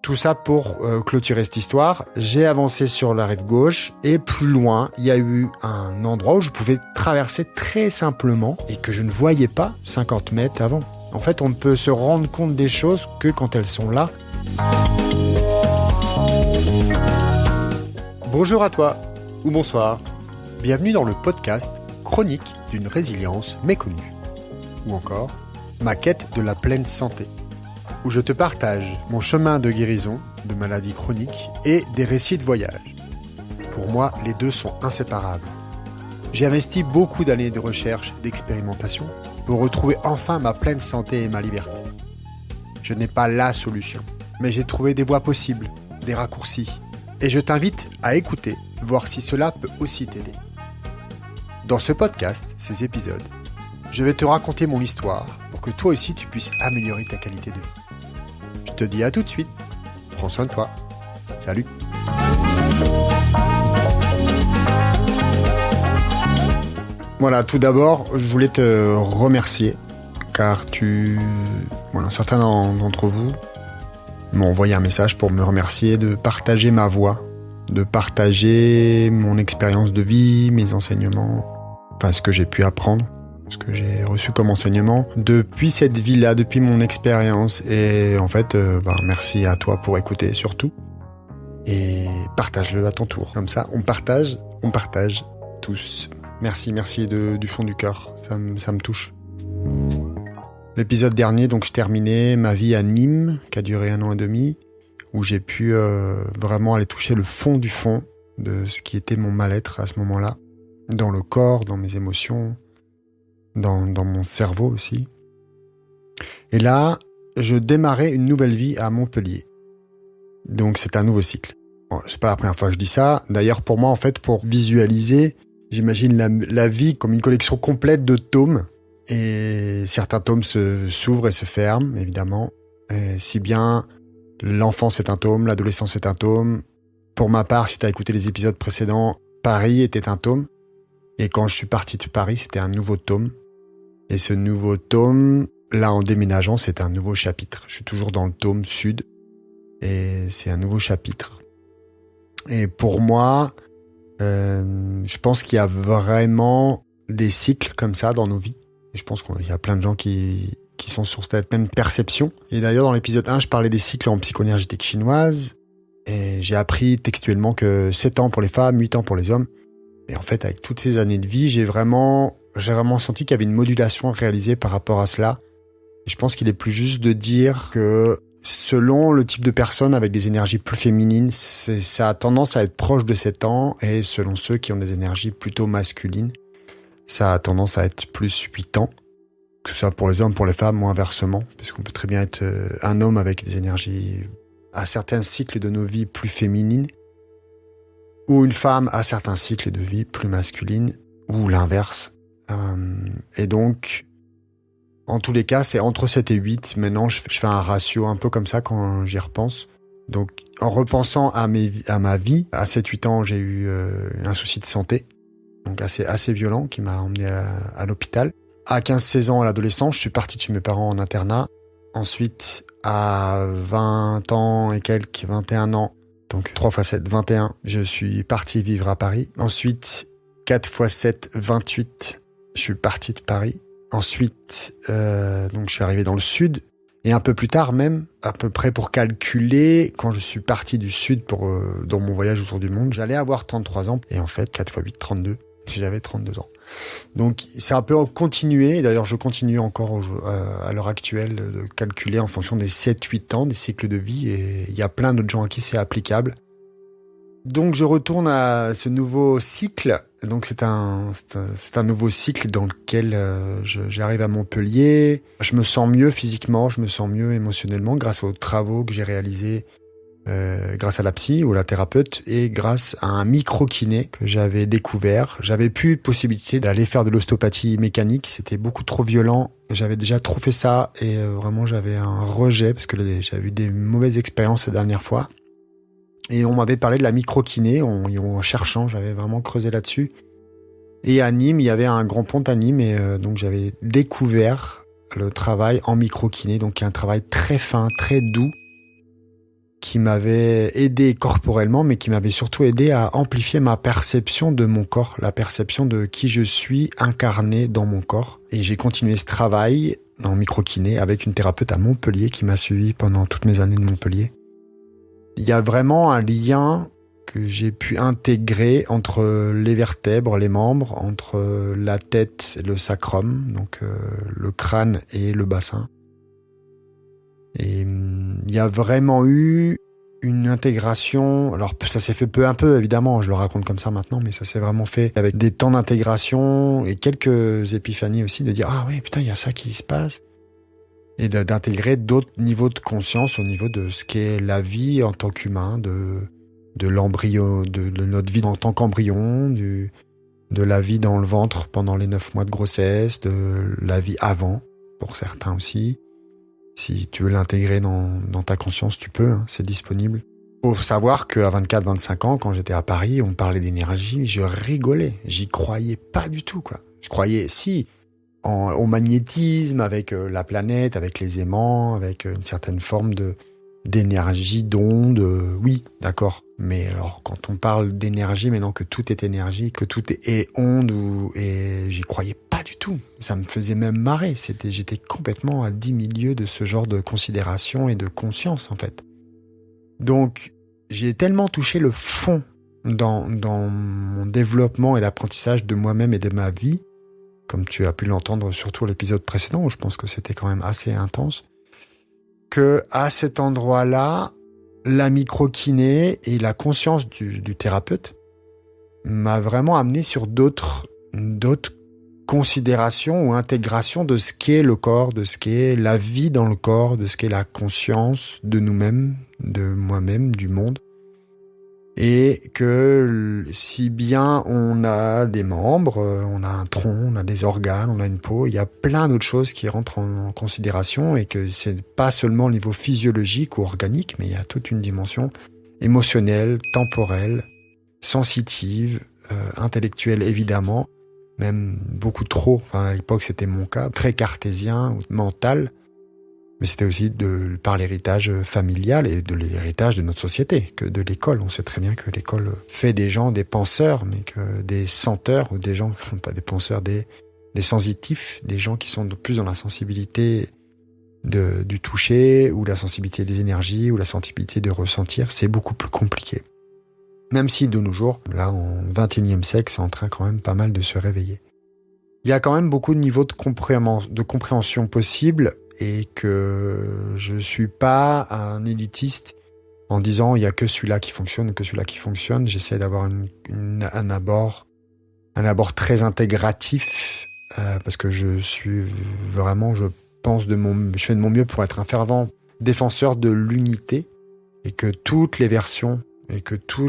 Tout ça pour clôturer cette histoire. J'ai avancé sur la rive gauche et plus loin, il y a eu un endroit où je pouvais traverser très simplement et que je ne voyais pas 50 mètres avant. En fait, on ne peut se rendre compte des choses que quand elles sont là. Bonjour à toi, ou bonsoir. Bienvenue dans le podcast Chronique d'une résilience méconnue. Ou encore, ma quête de la pleine santé, où je te partage mon chemin de guérison de maladies chroniques et des récits de voyage. Pour moi, les deux sont inséparables. J'ai investi beaucoup d'années de recherche et d'expérimentation pour retrouver enfin ma pleine santé et ma liberté. Je n'ai pas la solution, mais j'ai trouvé des voies possibles, des raccourcis. Et je t'invite à écouter, voir si cela peut aussi t'aider. Dans ce podcast, ces épisodes, je vais te raconter mon histoire pour que toi aussi tu puisses améliorer ta qualité de vie. Je te dis à tout de suite. Prends soin de toi. Salut. Voilà, tout d'abord, je voulais te remercier car certains d'entre vous m'ont envoyé un message pour me remercier de partager ma voix, de partager mon expérience de vie, mes enseignements, ce que j'ai pu apprendre, ce que j'ai reçu comme enseignement depuis cette vie-là, depuis mon expérience. Et en fait, merci à toi pour écouter surtout. Et partage-le à ton tour. Comme ça, on partage tous. Merci du fond du cœur. Ça me touche. L'épisode dernier, je terminais ma vie à Nîmes, qui a duré 1 an et demi, où j'ai pu vraiment aller toucher le fond du fond de ce qui était mon mal-être à ce moment-là, dans le corps, dans mes émotions, dans mon cerveau aussi. Et là, je démarrais une nouvelle vie à Montpellier. Donc c'est un nouveau cycle. Bon, c'est pas la première fois que je dis ça. D'ailleurs, pour moi, en fait, pour visualiser, j'imagine la vie comme une collection complète de tomes. Et certains tomes s'ouvrent et se ferment, évidemment. Et si bien l'enfance est un tome, l'adolescence est un tome. Pour ma part, si tu as écouté les épisodes précédents, Paris était un tome. Et quand je suis parti de Paris, c'était un nouveau tome. Et ce nouveau tome, là, en déménageant, c'est un nouveau chapitre. Je suis toujours dans le tome sud. Et c'est un nouveau chapitre. Et pour moi, je pense qu'il y a vraiment des cycles comme ça dans nos vies. Et je pense qu'il y a plein de gens qui sont sur cette même perception. Et d'ailleurs, dans l'épisode 1, je parlais des cycles en psychoénergétique chinoise. Et j'ai appris textuellement que 7 ans pour les femmes, 8 ans pour les hommes. Et en fait, avec toutes ces années de vie, j'ai vraiment senti qu'il y avait une modulation réalisée par rapport à cela. Et je pense qu'il est plus juste de dire que selon le type de personne avec des énergies plus féminines, ça a tendance à être proche de 7 ans. Et selon ceux qui ont des énergies plutôt masculines, ça a tendance à être plus 8 ans. Que ce soit pour les hommes, pour les femmes ou inversement. Parce qu'on peut très bien être un homme avec des énergies à certains cycles de nos vies plus féminines. Ou une femme à certains cycles de vie plus masculines. Ou l'inverse. Et donc, en tous les cas, c'est entre 7 et 8. Maintenant, je fais un ratio un peu comme ça quand j'y repense. Donc, en repensant à ma vie, à 7-8 ans, j'ai eu un souci de santé. Donc assez violent, qui m'a emmené à l'hôpital. À 15-16 ans, à l'adolescence, je suis parti de chez mes parents en internat. Ensuite, à 20 ans et quelques, 21 ans, donc 3 x 7, 21, je suis parti vivre à Paris. Ensuite, 4 x 7, 28, je suis parti de Paris. Ensuite, donc je suis arrivé dans le sud. Et un peu plus tard même, à peu près pour calculer, quand je suis parti du sud dans mon voyage autour du monde, j'allais avoir 33 ans. Et en fait, 4 x 8, 32. J'avais 32 ans. Donc, c'est un peu continué. D'ailleurs, je continue encore à l'heure actuelle de calculer en fonction des 7-8 ans, des cycles de vie. Et il y a plein d'autres gens à qui c'est applicable. Donc, je retourne à ce nouveau cycle. Donc, c'est un nouveau cycle dans lequel j'arrive à Montpellier. Je me sens mieux physiquement, je me sens mieux émotionnellement grâce aux travaux que j'ai réalisés, grâce à la psy ou la thérapeute et grâce à un micro-kiné que j'avais découvert. J'avais plus possibilité d'aller faire de l'ostéopathie mécanique, c'était beaucoup trop violent. J'avais déjà trop fait ça et vraiment j'avais un rejet parce que j'avais eu des mauvaises expériences la dernière fois. Et on m'avait parlé de la microkiné, en cherchant, j'avais vraiment creusé là-dessus. Et à Nîmes, il y avait un grand pont à Nîmes, et donc j'avais découvert le travail en microkiné, donc un travail très fin, très doux, qui m'avait aidé corporellement, mais qui m'avait surtout aidé à amplifier ma perception de mon corps, la perception de qui je suis incarné dans mon corps. Et j'ai continué ce travail en microkiné avec une thérapeute à Montpellier qui m'a suivi pendant toutes mes années de Montpellier. Il y a vraiment un lien que j'ai pu intégrer entre les vertèbres, les membres, entre la tête et le sacrum, donc le crâne et le bassin. Et il y a vraiment eu une intégration, alors ça s'est fait peu à peu évidemment, je le raconte comme ça maintenant, mais ça s'est vraiment fait avec des temps d'intégration et quelques épiphanies aussi, de dire « Ah oui, putain, il y a ça qui se passe ». Et d'intégrer d'autres niveaux de conscience au niveau de ce qu'est la vie en tant qu'humain, de l'embryon, de notre vie en tant qu'embryon, de la vie dans le ventre pendant les 9 mois de grossesse, de la vie avant, pour certains aussi. Si tu veux l'intégrer dans ta conscience, tu peux, hein, c'est disponible. Faut savoir qu'à 24-25 ans, quand j'étais à Paris, on parlait d'énergie, je rigolais, j'y croyais pas du tout, quoi. Je croyais, si, au magnétisme, avec la planète, avec les aimants, avec une certaine forme d'énergie, d'onde, oui, d'accord. Mais alors, quand on parle d'énergie, maintenant que tout est énergie, que tout est onde, et j'y croyais pas du tout. Ça me faisait même marrer. J'étais complètement à 10 000 lieues de ce genre de considération et de conscience, en fait. Donc, j'ai tellement touché le fond dans mon développement et l'apprentissage de moi-même et de ma vie, comme tu as pu l'entendre surtout à l'épisode précédent, où je pense que c'était quand même assez intense, que à cet endroit-là, la microkiné et la conscience du thérapeute m'a vraiment amené sur d'autres considérations ou intégrations de ce qu'est le corps, de ce qu'est la vie dans le corps, de ce qu'est la conscience de nous-mêmes, de moi-même, du monde. Et que si bien on a des membres, on a un tronc, on a des organes, on a une peau, il y a plein d'autres choses qui rentrent en considération et que c'est pas seulement au niveau physiologique ou organique, mais il y a toute une dimension émotionnelle, temporelle, sensitive, intellectuelle évidemment, même beaucoup trop, enfin à l'époque c'était mon cas, très cartésien, mental, mais c'était aussi par l'héritage familial et de l'héritage de notre société, que de l'école. On sait très bien que l'école fait des gens des penseurs, mais que des senteurs, ou des gens, pas des penseurs, des sensitifs, des gens qui sont plus dans la sensibilité du toucher, ou la sensibilité des énergies, ou la sensibilité de ressentir, c'est beaucoup plus compliqué. Même si de nos jours, là en 21e siècle, c'est en train quand même pas mal de se réveiller. Il y a quand même beaucoup de niveaux de compréhension possibles, et que je suis pas un élitiste en disant il y a que celui-là qui fonctionne, que celui-là qui fonctionne. J'essaie d'avoir un abord très intégratif, parce que je suis vraiment, je fais de mon mieux pour être un fervent défenseur de l'unité, et que toutes les versions et que tous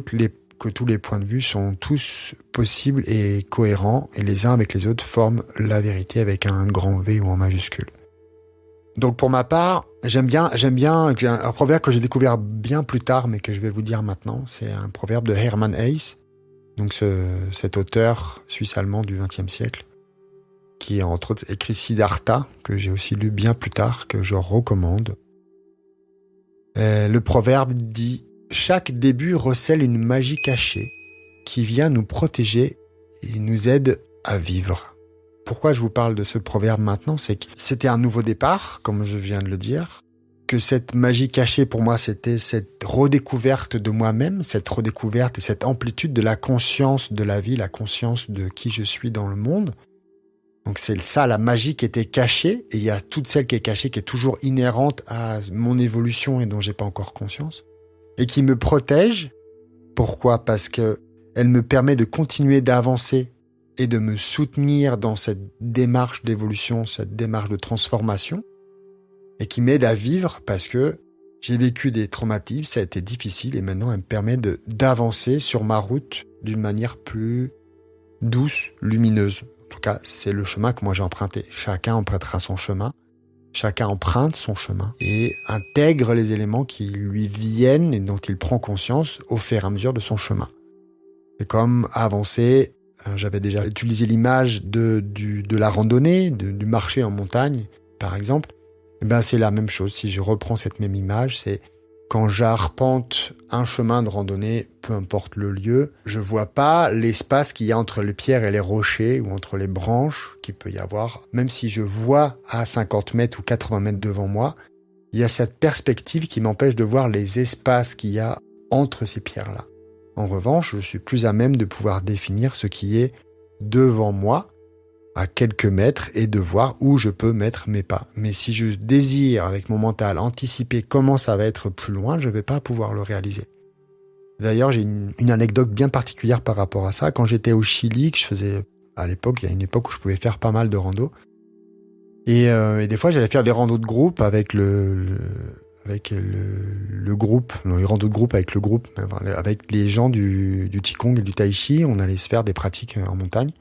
les points de vue sont tous possibles et cohérents, et les uns avec les autres forment la vérité avec un grand V ou en majuscule. Donc pour ma part, j'aime bien un proverbe que j'ai découvert bien plus tard, mais que je vais vous dire maintenant. C'est un proverbe de Hermann Hesse, donc cet auteur suisse-allemand du XXe siècle, qui a entre autres écrit Siddhartha, que j'ai aussi lu bien plus tard, que je recommande. Le proverbe dit « Chaque début recèle une magie cachée qui vient nous protéger et nous aide à vivre. » Pourquoi je vous parle de ce proverbe maintenant, c'est que c'était un nouveau départ, comme je viens de le dire, que cette magie cachée pour moi, c'était cette redécouverte de moi-même, cette redécouverte et cette amplitude de la conscience de la vie, la conscience de qui je suis dans le monde. Donc c'est ça, la magie qui était cachée, et il y a toute celle qui est cachée, qui est toujours inhérente à mon évolution et dont j'ai pas encore conscience, et qui me protège. Pourquoi ? Parce que elle me permet de continuer d'avancer et de me soutenir dans cette démarche d'évolution, cette démarche de transformation, et qui m'aide à vivre parce que j'ai vécu des traumatismes, ça a été difficile, et maintenant elle me permet d'avancer sur ma route d'une manière plus douce, lumineuse. En tout cas, c'est le chemin que moi j'ai emprunté. Chacun empruntera son chemin. Chacun emprunte son chemin et intègre les éléments qui lui viennent et dont il prend conscience au fur et à mesure de son chemin. C'est comme avancer. J'avais déjà utilisé l'image de la randonnée, du marché en montagne, par exemple. Et ben c'est la même chose. Si je reprends cette même image, c'est quand j'arpente un chemin de randonnée, peu importe le lieu, je vois pas l'espace qu'il y a entre les pierres et les rochers ou entre les branches qu'il peut y avoir. Même si je vois à 50 mètres ou 80 mètres devant moi, il y a cette perspective qui m'empêche de voir les espaces qu'il y a entre ces pierres-là. En revanche, je suis plus à même de pouvoir définir ce qui est devant moi, à quelques mètres, et de voir où je peux mettre mes pas. Mais si je désire, avec mon mental, anticiper comment ça va être plus loin, je ne vais pas pouvoir le réaliser. D'ailleurs, j'ai une anecdote bien particulière par rapport à ça. Quand j'étais au Chili, que je faisais, à l'époque, il y a une époque où je pouvais faire pas mal de randos. Et des fois, j'allais faire des randos de groupe avec le groupe, non, les randos de groupe avec le groupe, avec les gens du Qigong et du Tai Chi. On allait se faire des pratiques en montagne.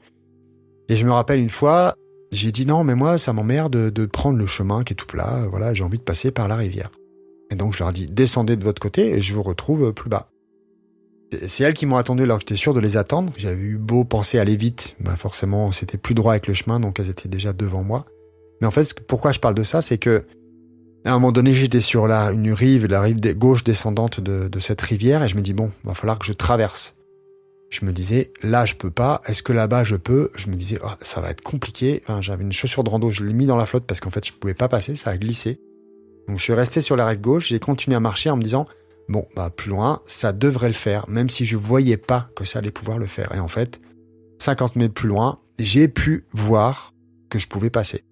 Et je me rappelle une fois, j'ai dit non, mais moi, ça m'emmerde de prendre le chemin qui est tout plat. Voilà, j'ai envie de passer par la rivière. Et donc, je leur ai dit, descendez de votre côté et je vous retrouve plus bas. C'est elles qui m'ont attendu alors que j'étais sûr de les attendre. J'avais eu beau penser aller vite. Bah, forcément, c'était plus droit avec le chemin, donc elles étaient déjà devant moi. Mais en fait, pourquoi je parle de ça, c'est que, à un moment donné, j'étais sur la rive gauche descendante de cette rivière et je me dis, bon, va falloir que je traverse. Je me disais, là, je peux pas. Est-ce que là-bas, je peux? Je me disais, oh, ça va être compliqué. Enfin, j'avais une chaussure de rando, je l'ai mis dans la flotte parce qu'en fait, je pouvais pas passer, ça a glissé. Donc, je suis resté sur la rive gauche, j'ai continué à marcher en me disant, bon, bah, plus loin, ça devrait le faire, même si je voyais pas que ça allait pouvoir le faire. Et en fait, 50 mètres plus loin, j'ai pu voir que je pouvais passer.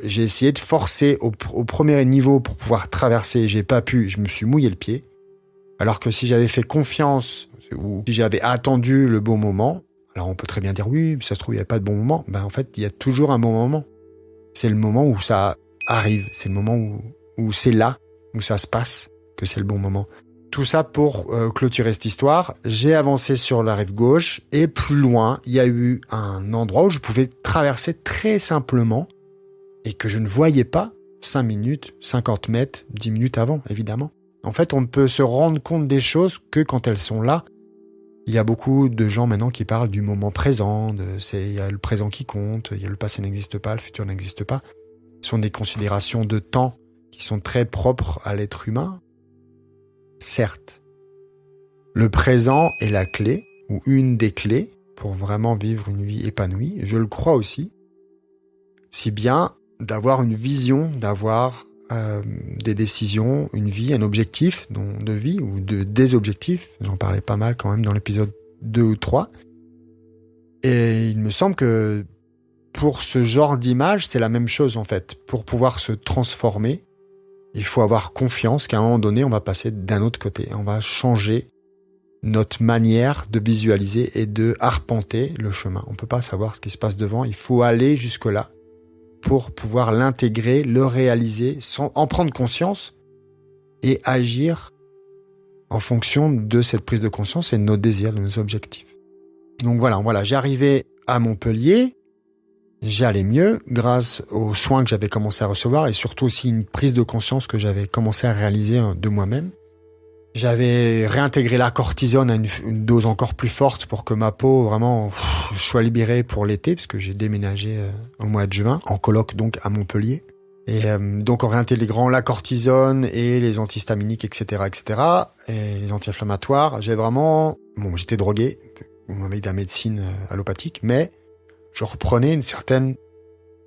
J'ai essayé de forcer au premier niveau pour pouvoir traverser, j'ai pas pu, je me suis mouillé le pied. Alors que si j'avais fait confiance ou si j'avais attendu le bon moment, alors on peut très bien dire oui, ça se trouve il n'y a pas de bon moment. Ben en fait, il y a toujours un bon moment. C'est le moment où ça arrive, c'est le moment où c'est là, où ça se passe, que c'est le bon moment. Tout ça pour clôturer cette histoire. J'ai avancé sur la rive gauche et plus loin, il y a eu un endroit où je pouvais traverser très simplement et que je ne voyais pas 5 minutes, 50 mètres, 10 minutes avant, évidemment. En fait, on ne peut se rendre compte des choses que quand elles sont là. Il y a beaucoup de gens maintenant qui parlent du moment présent, il y a le présent qui compte, il y a le passé n'existe pas, le futur n'existe pas. Ce sont des considérations de temps qui sont très propres à l'être humain. Certes, le présent est la clé, ou une des clés, pour vraiment vivre une vie épanouie. Je le crois aussi. Si bien d'avoir une vision, d'avoir des décisions, une vie, un objectif de vie ou des objectifs. J'en parlais pas mal quand même dans l'épisode 2 ou 3. Et il me semble que pour ce genre d'image, c'est la même chose en fait. Pour pouvoir se transformer, il faut avoir confiance qu'à un moment donné, on va passer d'un autre côté. On va changer notre manière de visualiser et de arpenter le chemin. On ne peut pas savoir ce qui se passe devant. Il faut aller jusque-là pour pouvoir l'intégrer, le réaliser, en prendre conscience et agir en fonction de cette prise de conscience et de nos désirs, de nos objectifs. Donc voilà, j'arrivais à Montpellier, j'allais mieux grâce aux soins que j'avais commencé à recevoir et surtout aussi une prise de conscience que j'avais commencé à réaliser de moi-même. J'avais réintégré la cortisone à une dose encore plus forte pour que ma peau vraiment soit libérée pour l'été, parce que j'ai déménagé au mois de juin, en coloc donc à Montpellier. Et donc en réintégrant la cortisone et les antihistaminiques, etc., et les anti-inflammatoires, j'étais drogué avec de la médecine allopathique, mais je reprenais une certaine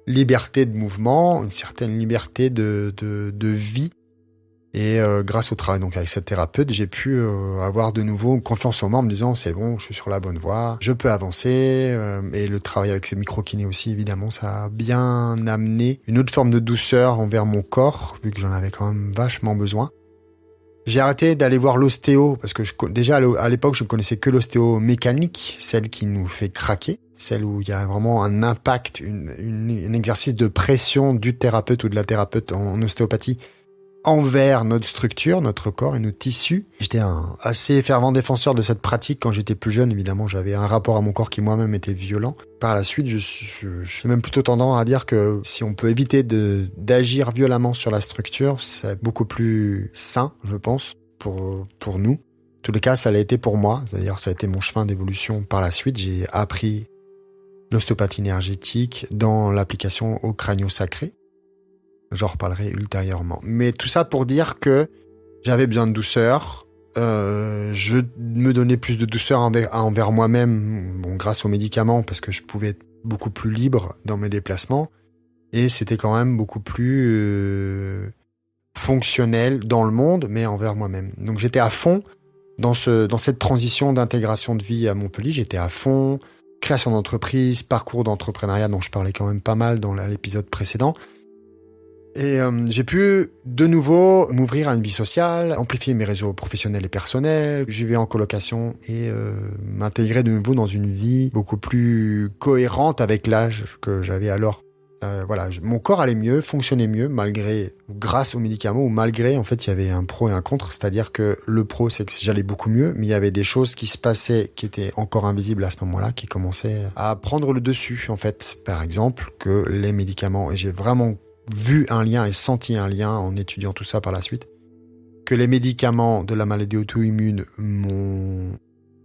liberté de mouvement, une certaine liberté de vie. Et grâce au travail donc avec cette thérapeute, j'ai pu avoir de nouveau confiance en moi en me disant c'est bon, je suis sur la bonne voie, je peux avancer. Et le travail avec ces micro-kinés aussi, évidemment, ça a bien amené une autre forme de douceur envers mon corps, vu que j'en avais quand même vachement besoin. J'ai arrêté d'aller voir l'ostéo, parce que déjà à l'époque, je ne connaissais que l'ostéo mécanique, celle qui nous fait craquer, celle où il y a vraiment un impact, un exercice de pression du thérapeute ou de la thérapeute en ostéopathie, envers notre structure, notre corps et nos tissus. J'étais un assez fervent défenseur de cette pratique quand j'étais plus jeune. Évidemment, j'avais un rapport à mon corps qui moi-même était violent. Par la suite, je suis même plutôt tendance à dire que si on peut éviter d'agir violemment sur la structure, c'est beaucoup plus sain, je pense, pour nous. En tous les cas, ça l'a été pour moi. D'ailleurs, ça a été mon chemin d'évolution par la suite. J'ai appris l'ostéopathie énergétique dans l'application au crânio-sacré. J'en reparlerai ultérieurement. Mais tout ça pour dire que j'avais besoin de douceur. Je me donnais plus de douceur envers moi-même, bon, grâce aux médicaments, parce que je pouvais être beaucoup plus libre dans mes déplacements. Et c'était quand même beaucoup plus fonctionnel dans le monde, mais envers moi-même. Donc j'étais à fond dans cette transition d'intégration de vie à Montpellier. J'étais à fond, création d'entreprise, parcours d'entrepreneuriat dont je parlais quand même pas mal dans l'épisode précédent. Et j'ai pu de nouveau m'ouvrir à une vie sociale, amplifier mes réseaux professionnels et personnels. Je vivais en colocation et m'intégrer de nouveau dans une vie beaucoup plus cohérente avec l'âge que j'avais alors. Mon corps allait mieux, fonctionnait mieux, grâce aux médicaments, ou malgré, en fait, il y avait un pro et un contre. C'est-à-dire que le pro, c'est que j'allais beaucoup mieux, mais il y avait des choses qui se passaient qui étaient encore invisibles à ce moment-là, qui commençaient à prendre le dessus, en fait. Par exemple, que les médicaments, et j'ai vraiment vu un lien et senti un lien en étudiant tout ça par la suite, que les médicaments de la maladie auto-immune m'ont,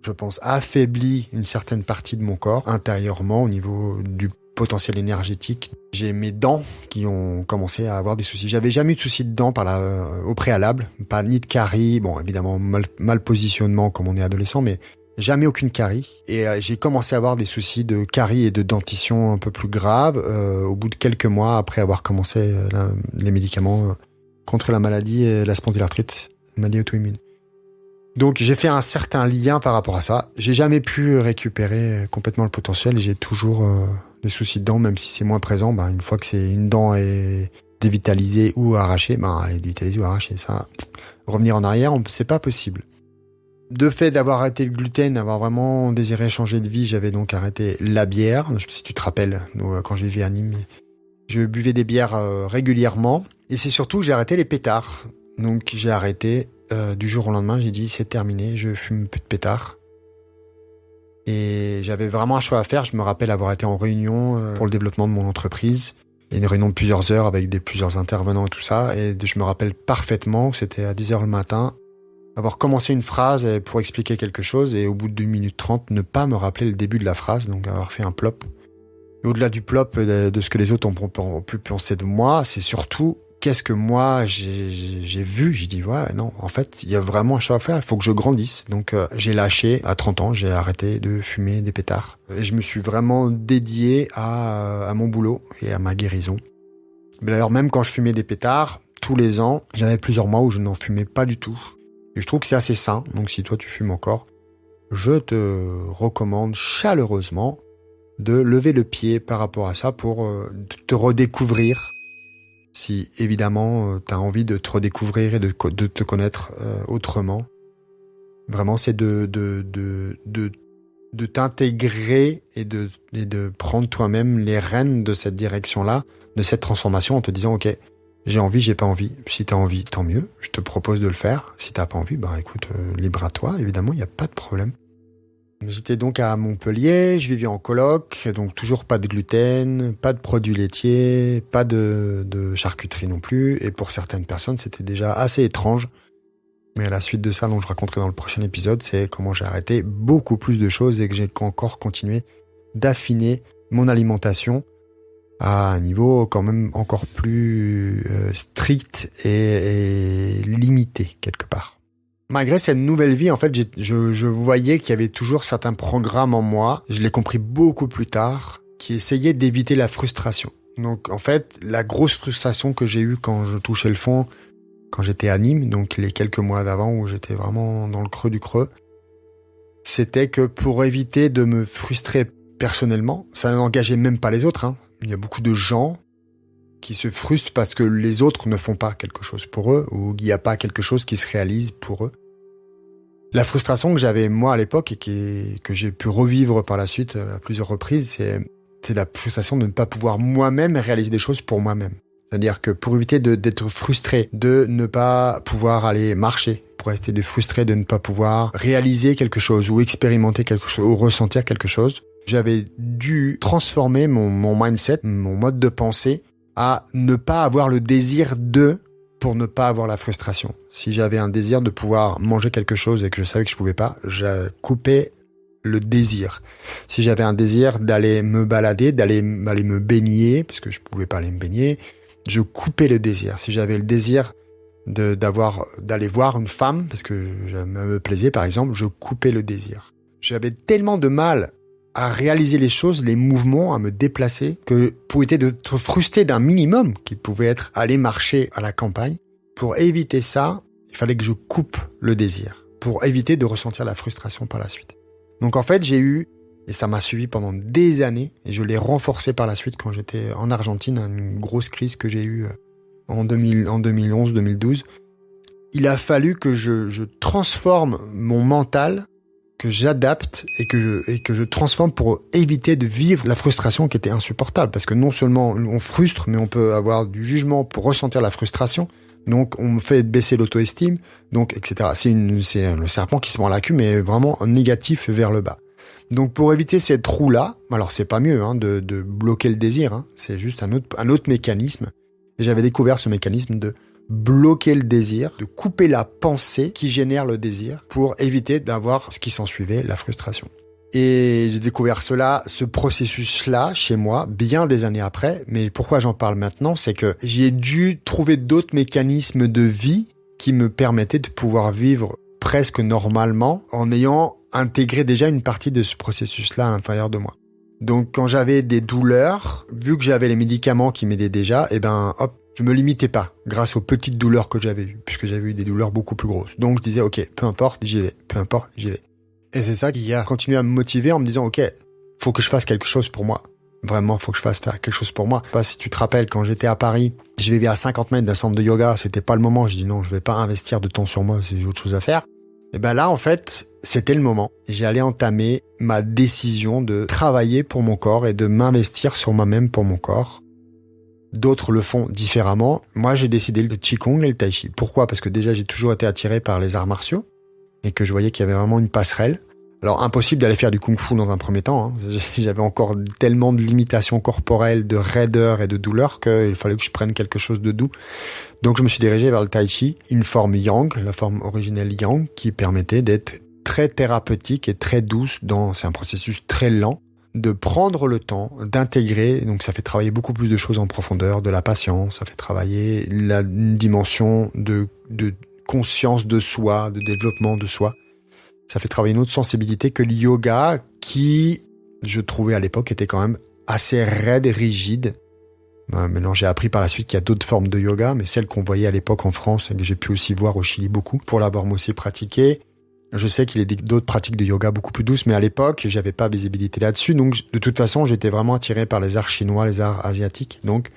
je pense, affaibli une certaine partie de mon corps, intérieurement, au niveau du potentiel énergétique. J'ai mes dents qui ont commencé à avoir des soucis. J'avais jamais eu de soucis de dents au préalable, pas ni de caries, bon, évidemment, mal positionnement comme on est adolescent, mais jamais aucune carie. Et j'ai commencé à avoir des soucis de carie et de dentition un peu plus graves au bout de quelques mois après avoir commencé les médicaments contre la maladie et la spondylarthrite, maladie auto-immune. Donc j'ai fait un certain lien par rapport à ça. J'ai jamais pu récupérer complètement le potentiel et j'ai toujours des soucis de dents, même si c'est moins présent. Une fois que c'est une dent est dévitalisée ou arrachée, elle est dévitalisée ou arrachée. Ça, revenir en arrière, c'est pas possible. De fait d'avoir arrêté le gluten, d'avoir vraiment désiré changer de vie, j'avais donc arrêté la bière. Je sais pas si tu te rappelles, quand je vivais à Nîmes, je buvais des bières régulièrement. Et c'est surtout que j'ai arrêté les pétards. Donc j'ai arrêté du jour au lendemain, j'ai dit c'est terminé, je fume plus de pétards. Et j'avais vraiment un choix à faire. Je me rappelle avoir été en réunion pour le développement de mon entreprise. Et une réunion de plusieurs heures avec plusieurs intervenants et tout ça. Et je me rappelle parfaitement que c'était à 10h le matin. Avoir commencé une phrase pour expliquer quelque chose et au bout de 2 minutes 30, ne pas me rappeler le début de la phrase, donc avoir fait un plop. Et au-delà du plop, de ce que les autres ont pu penser de moi, c'est surtout qu'est-ce que moi j'ai vu. J'ai dit ouais, non, en fait, il y a vraiment un choix à faire, il faut que je grandisse. Donc j'ai lâché, à 30 ans, j'ai arrêté de fumer des pétards. Et je me suis vraiment dédié à mon boulot et à ma guérison. Mais d'ailleurs, même quand je fumais des pétards, tous les ans, j'avais plusieurs mois où je n'en fumais pas du tout. Et je trouve que c'est assez sain, donc si toi tu fumes encore, je te recommande chaleureusement de lever le pied par rapport à ça pour te redécouvrir. Si évidemment tu as envie de te redécouvrir et de te connaître autrement. Vraiment c'est de t'intégrer et de prendre toi-même les rênes de cette direction-là, de cette transformation en te disant ok, j'ai envie, j'ai pas envie. Si t'as envie, tant mieux. Je te propose de le faire. Si t'as pas envie, écoute, libre à toi. Évidemment, il n'y a pas de problème. J'étais donc à Montpellier, je vivais en coloc, donc toujours pas de gluten, pas de produits laitiers, pas de charcuterie non plus. Et pour certaines personnes, c'était déjà assez étrange. Mais à la suite de ça, dont je raconterai dans le prochain épisode, c'est comment j'ai arrêté beaucoup plus de choses et que j'ai encore continué d'affiner mon alimentation à un niveau quand même encore plus strict et limité quelque part. Malgré cette nouvelle vie, en fait, je voyais qu'il y avait toujours certains programmes en moi, je l'ai compris beaucoup plus tard, qui essayaient d'éviter la frustration. Donc en fait, la grosse frustration que j'ai eue quand je touchais le fond, quand j'étais à Nîmes, donc les quelques mois d'avant où j'étais vraiment dans le creux du creux, c'était que pour éviter de me frustrer personnellement, ça n'engageait même pas les autres, Il y a beaucoup de gens qui se frustrent parce que les autres ne font pas quelque chose pour eux ou il n'y a pas quelque chose qui se réalise pour eux. La frustration que j'avais moi à l'époque et que j'ai pu revivre par la suite à plusieurs reprises, c'est la frustration de ne pas pouvoir moi-même réaliser des choses pour moi-même. C'est-à-dire que pour éviter d'être frustré, de ne pas pouvoir aller marcher, pour rester frustré de ne pas pouvoir réaliser quelque chose ou expérimenter quelque chose ou ressentir quelque chose, j'avais dû transformer mon mindset, mon mode de pensée à ne pas avoir le désir pour ne pas avoir la frustration. Si j'avais un désir de pouvoir manger quelque chose et que je savais que je pouvais pas, je coupais le désir. Si j'avais un désir d'aller me balader, d'aller me baigner, parce que je pouvais pas aller me baigner, je coupais le désir. Si j'avais le désir d'aller voir une femme, parce que je me plaisais par exemple, je coupais le désir. J'avais tellement de mal à réaliser les choses, les mouvements, à me déplacer, que pour éviter d'être frustré d'un minimum, qui pouvait être aller marcher à la campagne, pour éviter ça, il fallait que je coupe le désir, pour éviter de ressentir la frustration par la suite. Donc en fait, et ça m'a suivi pendant des années, et je l'ai renforcé par la suite quand j'étais en Argentine, une grosse crise que j'ai eue en 2011-2012. Il a fallu que je transforme mon mental, que j'adapte et que je transforme pour éviter de vivre la frustration qui était insupportable. Parce que non seulement on frustre, mais on peut avoir du jugement pour ressentir la frustration. Donc on me fait baisser l'auto-estime, donc etc. C'est le serpent qui se mord la queue, mais vraiment négatif vers le bas. Donc pour éviter cette roue-là, alors c'est pas mieux de bloquer le désir, c'est juste un autre mécanisme. Et j'avais découvert ce mécanisme de bloquer le désir, de couper la pensée qui génère le désir pour éviter d'avoir ce qui s'ensuivait, la frustration. Et j'ai découvert ce processus-là chez moi, bien des années après. Mais pourquoi j'en parle maintenant, c'est que j'ai dû trouver d'autres mécanismes de vie qui me permettaient de pouvoir vivre presque normalement en ayant intégré déjà une partie de ce processus-là à l'intérieur de moi. Donc quand j'avais des douleurs, vu que j'avais les médicaments qui m'aidaient déjà, je me limitais pas grâce aux petites douleurs que j'avais eues, puisque j'avais eu des douleurs beaucoup plus grosses. Donc je disais, ok, peu importe, j'y vais, peu importe, j'y vais. Et c'est ça qui a continué à me motiver en me disant, ok, faut que je fasse quelque chose pour moi. Vraiment, faut que je fasse faire quelque chose pour moi. Je sais pas si tu te rappelles, quand j'étais à Paris, je vivais à 50 mètres d'un centre de yoga, c'était pas le moment. Je dis non, je vais pas investir de temps sur moi, j'ai autre chose à faire. Et ben là, en fait, c'était le moment. J'allais entamer ma décision de travailler pour mon corps et de m'investir sur moi-même pour mon corps. D'autres le font différemment. Moi, j'ai décidé le Qigong et le Tai Chi. Pourquoi ? Parce que déjà, j'ai toujours été attiré par les arts martiaux et que je voyais qu'il y avait vraiment une passerelle. Alors, impossible d'aller faire du kung-fu dans un premier temps. J'avais encore tellement de limitations corporelles, de raideur et de douleur qu'il fallait que je prenne quelque chose de doux. Donc, je me suis dirigé vers le Tai Chi, une forme yang, la forme originelle yang, qui permettait d'être très thérapeutique et très douce c'est un processus très lent, de prendre le temps d'intégrer. Donc, ça fait travailler beaucoup plus de choses en profondeur, de la patience, ça fait travailler une dimension de conscience de soi, de développement de soi. Ça fait travailler une autre sensibilité que le yoga qui, je trouvais à l'époque, était quand même assez raide et rigide. Maintenant, j'ai appris par la suite qu'il y a d'autres formes de yoga, mais celle qu'on voyait à l'époque en France, et que j'ai pu aussi voir au Chili beaucoup, pour l'avoir moi aussi pratiqué. Je sais qu'il y a d'autres pratiques de yoga beaucoup plus douces, mais à l'époque, j'avais pas visibilité là-dessus. Donc, de toute façon, j'étais vraiment attiré par les arts chinois, les arts asiatiques. Donc,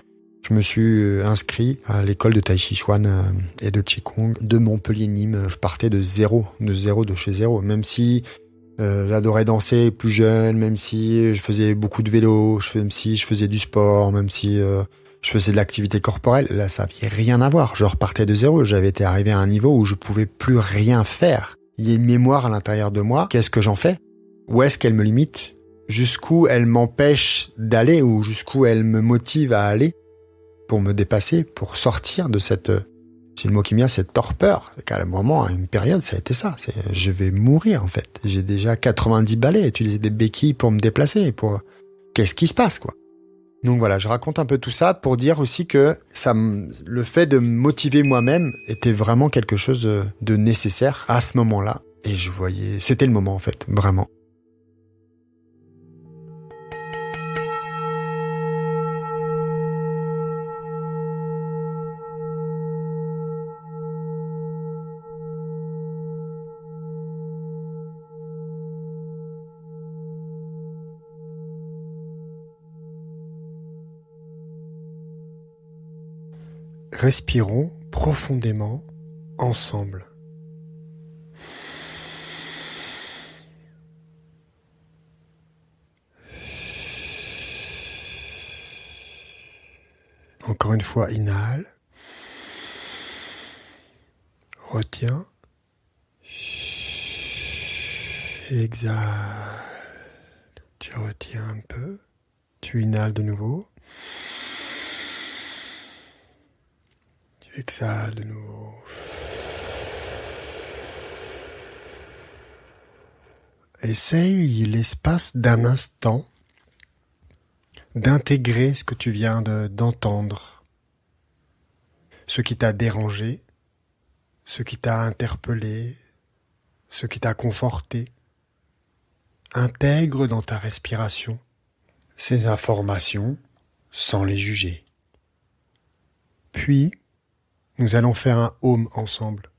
je me suis inscrit à l'école de Tai Chi Chuan et de Qigong de Montpellier-Nîmes. Je partais de chez zéro. Même si j'adorais danser plus jeune, même si je faisais beaucoup de vélo, même si je faisais du sport, même si je faisais de l'activité corporelle, là, ça n'avait rien à voir. Je repartais de zéro. J'avais été arrivé à un niveau où je pouvais plus rien faire. Il y a une mémoire à l'intérieur de moi. Qu'est-ce que j'en fais ? Où est-ce qu'elle me limite ? Jusqu'où elle m'empêche d'aller ou jusqu'où elle me motive à aller pour me dépasser, pour sortir de j'ai le mot qui me vient, cette torpeur. À un moment, à une période, ça a été ça. Je vais mourir, en fait. J'ai déjà 90 balais, utiliser des béquilles pour me déplacer, qu'est-ce qui se passe, quoi. Donc voilà, je raconte un peu tout ça pour dire aussi que le fait de me motiver moi-même était vraiment quelque chose de nécessaire à ce moment-là. Et c'était le moment, en fait, vraiment. Respirons profondément ensemble. Encore une fois, inhale. Retiens. Exhale. Tu retiens un peu. Tu inhales de nouveau. Tu exhales de nouveau. Essaye l'espace d'un instant d'intégrer ce que tu viens d'entendre, ce qui t'a dérangé, ce qui t'a interpellé, ce qui t'a conforté. Intègre dans ta respiration ces informations sans les juger. Puis, nous allons faire un home ensemble.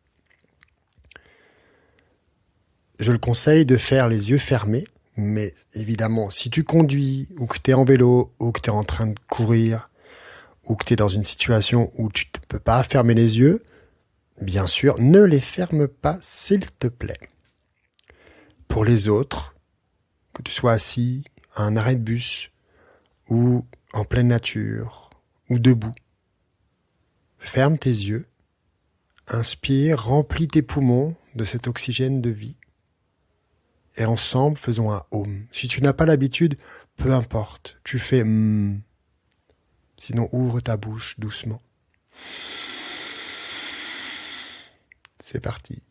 Je le conseille de faire les yeux fermés, mais évidemment, si tu conduis, ou que tu es en vélo, ou que tu es en train de courir, ou que tu es dans une situation où tu ne peux pas fermer les yeux, bien sûr, ne les ferme pas, s'il te plaît. Pour les autres, que tu sois assis à un arrêt de bus, ou en pleine nature, ou debout, ferme tes yeux, inspire, remplis tes poumons de cet oxygène de vie, et ensemble, faisons un home. Si tu n'as pas l'habitude, peu importe. Tu fais Sinon, ouvre ta bouche doucement. C'est parti.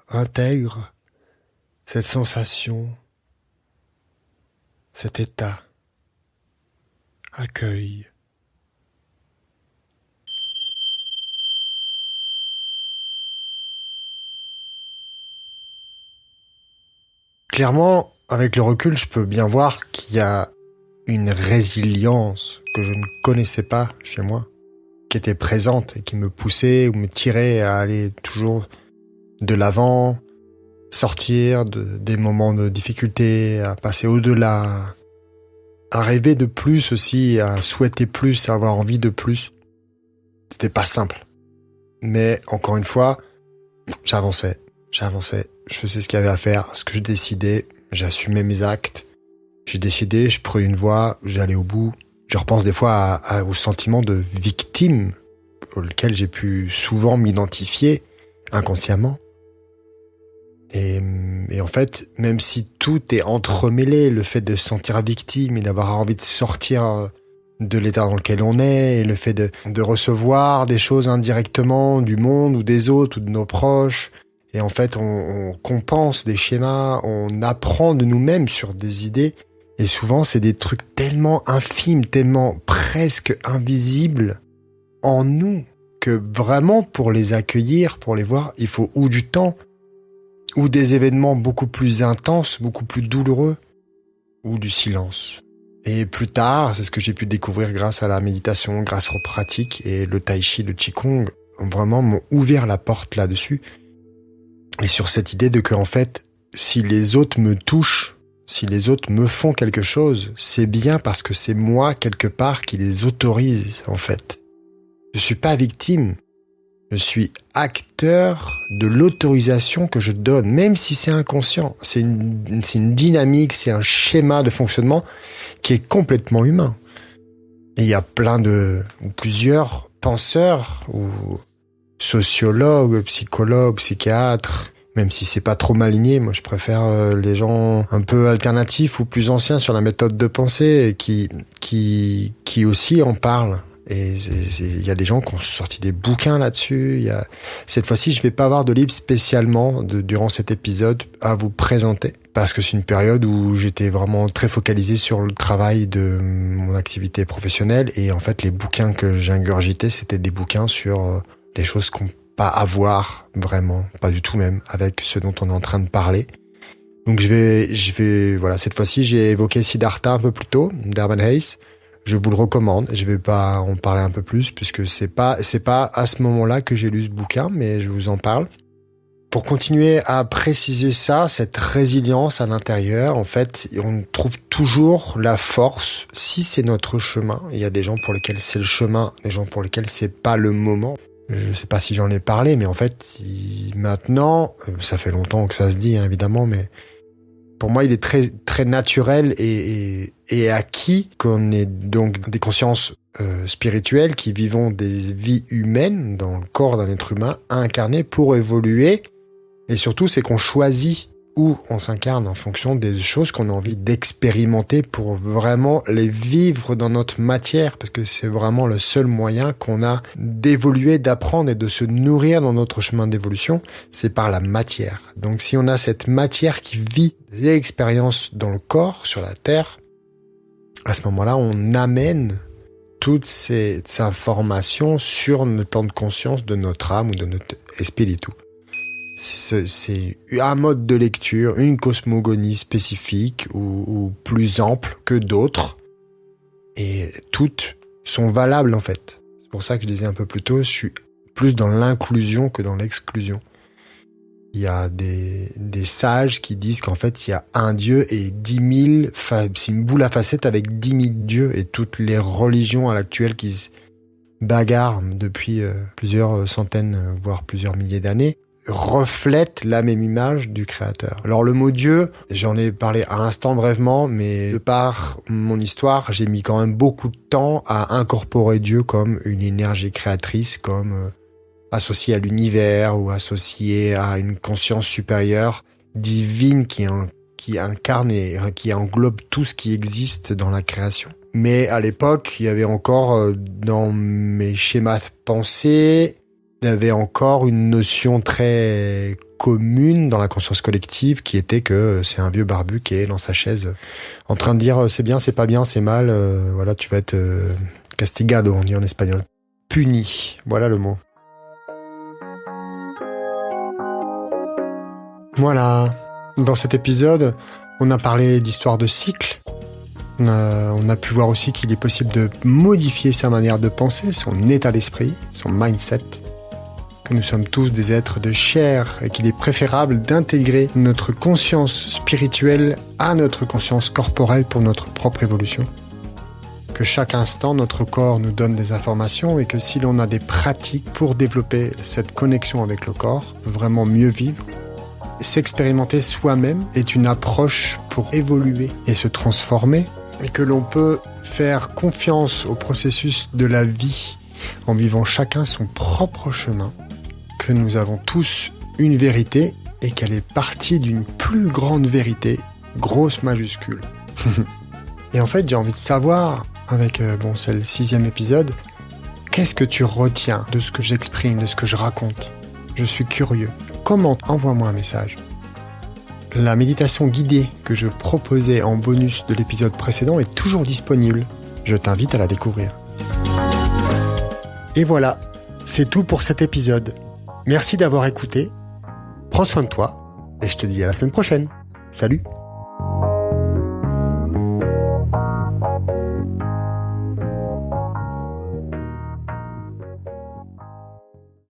Intègre cette sensation, cet état. Accueille. Clairement, avec le recul, je peux bien voir qu'il y a une résilience que je ne connaissais pas chez moi, qui était présente et qui me poussait ou me tirait à aller toujours de l'avant, sortir des moments de difficulté, à passer au-delà, à rêver de plus aussi, à souhaiter plus, à avoir envie de plus. C'était pas simple. Mais encore une fois, j'avançais, je faisais ce qu'il y avait à faire, ce que je décidais, j'assumais mes actes, j'ai décidé, je prenais une voie, j'allais au bout. Je repense des fois au sentiment de victime auquel j'ai pu souvent m'identifier inconsciemment. Et en fait, même si tout est entremêlé, le fait de se sentir victime et d'avoir envie de sortir de l'état dans lequel on est, et le fait de recevoir des choses indirectement du monde ou des autres ou de nos proches, et en fait on compense des schémas, on apprend de nous-mêmes sur des idées, et souvent c'est des trucs tellement infimes, tellement presque invisibles en nous, que vraiment pour les accueillir, pour les voir, il faut ou du temps, ou des événements beaucoup plus intenses, beaucoup plus douloureux, ou du silence. Et plus tard, c'est ce que j'ai pu découvrir grâce à la méditation, grâce aux pratiques, et le tai chi, le qigong, vraiment m'ont ouvert la porte là-dessus. Et sur cette idée de que, en fait, si les autres me touchent, si les autres me font quelque chose, c'est bien parce que c'est moi, quelque part, qui les autorise, en fait. Je suis pas victime. Je suis acteur de l'autorisation que je donne, même si c'est inconscient. C'est une dynamique, c'est un schéma de fonctionnement qui est complètement humain. Et il y a ou plusieurs penseurs, ou sociologues, psychologues, psychiatres, même si c'est pas trop maligné, moi je préfère les gens un peu alternatifs ou plus anciens sur la méthode de pensée qui aussi en parlent. Et il y a des gens qui ont sorti des bouquins là-dessus. Cette fois-ci, je vais pas avoir de livre spécialement durant cet épisode à vous présenter. parce que c'est une période où j'étais vraiment très focalisé sur le travail de mon activité professionnelle et en fait les bouquins que j'ingurgitais c'était des bouquins sur des choses qu'on pas à voir vraiment, pas du tout même avec ce dont on est en train de parler. Donc voilà, cette fois-ci j'ai évoqué Siddhartha un peu plus tôt, d'Hermann Hesse. Je vous le recommande. Je vais pas en parler un peu plus puisque c'est pas à ce moment-là que j'ai lu ce bouquin, mais je vous en parle. Pour continuer à préciser ça, cette résilience à l'intérieur, en fait, on trouve toujours la force si c'est notre chemin. Il y a des gens pour lesquels c'est le chemin, des gens pour lesquels c'est pas le moment. Je sais pas si j'en ai parlé, mais en fait, maintenant, ça fait longtemps que ça se dit, hein, évidemment, mais pour moi, il est très, très naturel et acquis qu'on est donc des consciences spirituelles qui vivons des vies humaines dans le corps d'un être humain incarné pour évoluer. Et surtout, c'est qu'on choisit où on s'incarne en fonction des choses qu'on a envie d'expérimenter pour vraiment les vivre dans notre matière, parce que c'est vraiment le seul moyen qu'on a d'évoluer, d'apprendre et de se nourrir dans notre chemin d'évolution, c'est par la matière. Donc si on a cette matière qui vit l'expérience dans le corps, sur la terre, à ce moment-là, on amène toutes ces informations sur le plan de conscience de notre âme ou de notre esprit et tout. C'est un mode de lecture, une cosmogonie spécifique ou plus ample que d'autres. Et toutes sont valables en fait. C'est pour ça que je disais un peu plus tôt, je suis plus dans l'inclusion que dans l'exclusion. Il y a des sages qui disent qu'en fait il y a un dieu et 10 000, c'est une boule à facettes avec 10 000 dieux et toutes les religions à l'actuel qui se bagarrent depuis plusieurs centaines, voire plusieurs milliers d'années, reflète la même image du créateur. Alors le mot Dieu, j'en ai parlé à l'instant brièvement, mais de par mon histoire, j'ai mis quand même beaucoup de temps à incorporer Dieu comme une énergie créatrice, comme associé à l'univers ou associé à une conscience supérieure, divine qui incarne et qui englobe tout ce qui existe dans la création. Mais à l'époque, il y avait encore dans mes schémas de pensée, il y avait encore une notion très commune dans la conscience collective qui était que c'est un vieux barbu qui est dans sa chaise en train de dire c'est bien, c'est pas bien, c'est mal, voilà, tu vas être castigado, on dit en espagnol. Puni, voilà le mot. Voilà, dans cet épisode, on a parlé d'histoire de cycle. On a pu voir aussi qu'il est possible de modifier sa manière de penser, son état d'esprit, son mindset. Que nous sommes tous des êtres de chair et qu'il est préférable d'intégrer notre conscience spirituelle à notre conscience corporelle pour notre propre évolution. Que chaque instant, notre corps nous donne des informations et que si l'on a des pratiques pour développer cette connexion avec le corps, vraiment mieux vivre, s'expérimenter soi-même est une approche pour évoluer et se transformer et que l'on peut faire confiance au processus de la vie en vivant chacun son propre chemin, que nous avons tous une vérité et qu'elle est partie d'une plus grande vérité, grosse majuscule. Et en fait, j'ai envie de savoir, avec c'est le 6e épisode, qu'est-ce que tu retiens de ce que j'exprime, de ce que je raconte ? Je suis curieux. Commente, envoie-moi un message. La méditation guidée que je proposais en bonus de l'épisode précédent est toujours disponible. Je t'invite à la découvrir. Et voilà, c'est tout pour cet épisode. Merci d'avoir écouté. Prends soin de toi et je te dis à la semaine prochaine. Salut!